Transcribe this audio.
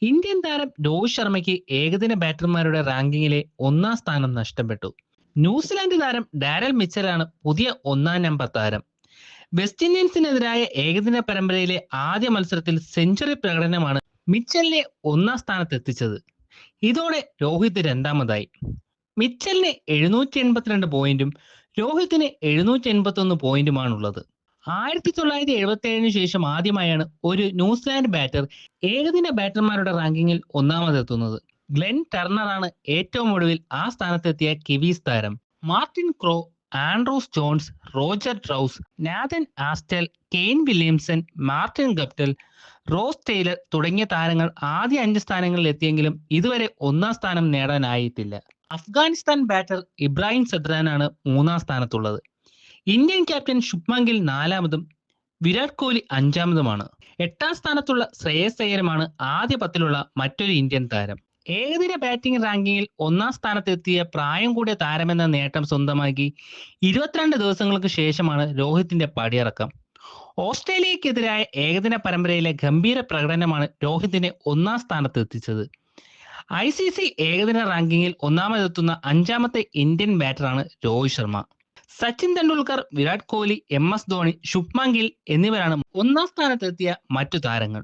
Indian താരം രോഹിത് ശർമ്മയ്ക്ക് ഏകദിന ബാറ്റർമാരുടെ റാങ്കിങ്ങിലെ ഒന്നാം സ്ഥാനം നഷ്ടപ്പെട്ടു. ന്യൂസിലാൻഡ് താരം ഡാരൽ മിച്ചലാണ് പുതിയ ഒന്നാം നമ്പർ താരം. വെസ്റ്റ് ഇൻഡീസിനെതിരായ ഏകദിന പരമ്പരയിലെ ആദ്യ മത്സരത്തിൽ സെഞ്ചുറി പ്രകടനമാണ് മിച്ചലിനെ ഒന്നാം സ്ഥാനത്തെത്തിച്ചത്. ഇതോടെ രോഹിത് രണ്ടാമതായി. മിച്ചലിന് 782 പോയിന്റും രോഹിത്തിന് 781 പോയിന്റുമാണുള്ളത്. 1977 ശേഷം ആദ്യമായാണ് ഒരു ന്യൂസിലാൻഡ് ബാറ്റർ ഏകദിന ബാറ്റർമാരുടെ റാങ്കിങ്ങിൽ ഒന്നാമതെത്തുന്നത്. ഗ്ലെൻ ടർണറാണ് ഏറ്റവും ഒടുവിൽ ആ സ്ഥാനത്തെത്തിയ കിവീസ് താരം. Martin Crowe, Andrews Jones, Roger Twose, Nathan Astle, Kane Williamson, Martin Guptill, Ross Taylor തുടങ്ങിയ താരങ്ങൾ ആദ്യ 5 സ്ഥാനങ്ങളിൽ എത്തിയെങ്കിലും ഇതുവരെ ഒന്നാം സ്ഥാനം നേടാനായിട്ടില്ല. അഫ്ഗാനിസ്ഥാൻ ബാറ്റർ ഇബ്രാഹിം സദ്രാനാണ് മൂന്നാം സ്ഥാനത്തുള്ളത്. ഇന്ത്യൻ ക്യാപ്റ്റൻ ശുഭ്മാൻ ഗിൽ നാലാമതും വിരാട് കോഹ്ലി അഞ്ചാമതുമാണ്. 8ാം സ്ഥാനത്തുള്ള ശ്രേയസ് അയ്യരുമാണ് ആദ്യ 10ലുള്ള മറ്റൊരു ഇന്ത്യൻ താരം. ഏകദിന ബാറ്റിംഗ് റാങ്കിങ്ങിൽ ഒന്നാം സ്ഥാനത്തെത്തിയ പ്രായം കൂടിയ താരമെന്ന നേട്ടം സ്വന്തമാക്കി 22 ദിവസങ്ങൾക്ക് ശേഷമാണ് രോഹിത്തിന്റെ പടിയിറക്കം. ഓസ്ട്രേലിയക്കെതിരായ ഏകദിന പരമ്പരയിലെ ഗംഭീര പ്രകടനമാണ് രോഹിത്തിനെ ഒന്നാം സ്ഥാനത്തെത്തിച്ചത്. ICC ഏകദിന റാങ്കിങ്ങിൽ ഒന്നാമതെത്തുന്ന 5ാമത്തെ ഇന്ത്യൻ ബാറ്ററാണ് രോഹിത് ശർമ്മ. സച്ചിൻ തെണ്ടുൽക്കർ, വിരാട് കോഹ്ലി, MS ധോണി, ശുഭ്മാൻ ഗിൽ എന്നിവരാണ് ഒന്നാം സ്ഥാനത്തെത്തിയ മറ്റു താരങ്ങൾ.